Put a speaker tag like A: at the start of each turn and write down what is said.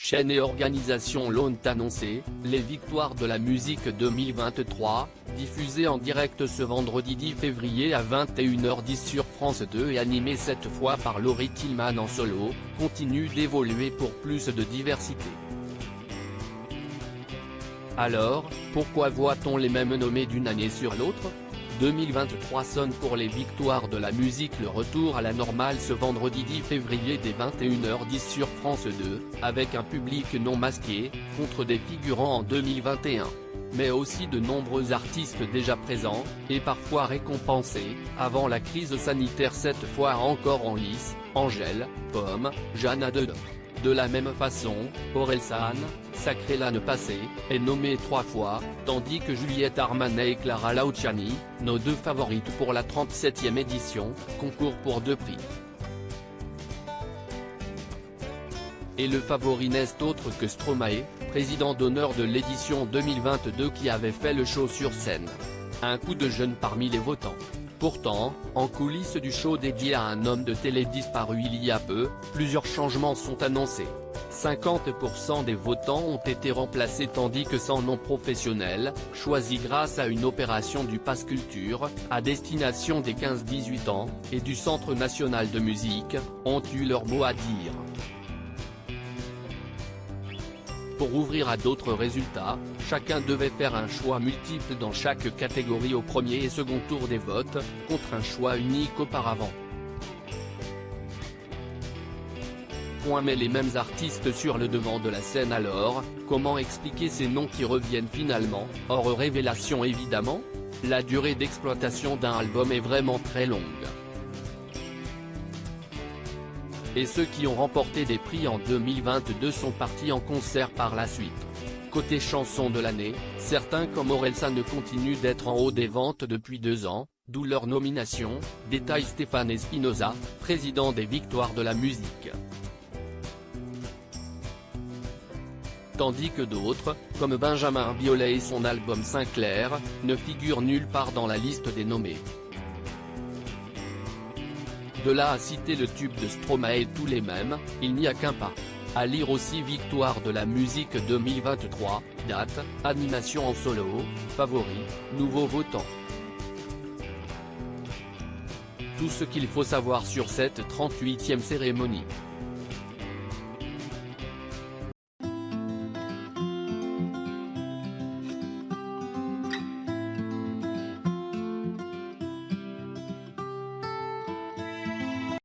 A: chaînes et organisations l'ont annoncé, les victoires de la musique 2023, diffusées en direct ce vendredi 10 février à 21h10 sur France 2 et animées cette fois par Laurie Tillman en solo, continuent d'évoluer pour plus de diversité. Alors, pourquoi voit-on les mêmes nommés d'une année sur l'autre ? 2023 sonne pour les victoires de la musique le retour à la normale ce vendredi 10 février dès 21h10 sur France 2, avec un public non masqué, contre des figurants en 2021. Mais aussi de nombreux artistes déjà présents, et parfois récompensés, avant la crise sanitaire cette fois encore en lice, Angèle, Pomme, Jeanne Dedeux. De la même façon, Orelsan, sacrée l'année passée, est nommée 3 fois, tandis que Juliette Armanet et Clara Luciani, nos 2 favorites pour la 37e édition, concourent pour 2 prix. Et le favori n'est autre que Stromae, président d'honneur de l'édition 2022 qui avait fait le show sur scène. Un coup de jeune parmi les votants. Pourtant, en coulisses du show dédié à un homme de télé disparu il y a peu, plusieurs changements sont annoncés. 50% des votants ont été remplacés tandis que 100 non-professionnels, choisis grâce à une opération du Pass Culture, à destination des 15-18 ans, et du Centre national de musique, ont eu leur mot à dire. Pour ouvrir à d'autres résultats, chacun devait faire un choix multiple dans chaque catégorie au premier et second tour des votes, contre un choix unique auparavant. Mais les mêmes artistes sur le devant de la scène alors, comment expliquer ces noms qui reviennent finalement, hors révélation évidemment ? La durée d'exploitation d'un album est vraiment très longue. Et ceux qui ont remporté des prix en 2022 sont partis en concert par la suite. Côté chanson de l'année, certains comme Orelsan continuent d'être en haut des ventes depuis 2 ans, d'où leur nomination, détaille Stéphane Espinosa, président des victoires de la musique. Tandis que d'autres, comme Benjamin Biolay et son album Sinclair, ne figurent nulle part dans la liste des nommés. De là à citer le tube de Stromae tous les mêmes, il n'y a qu'un pas. À lire aussi victoire de la musique 2023, date, animation en solo, favori, nouveaux votants. Tout ce qu'il faut savoir sur cette 38e cérémonie.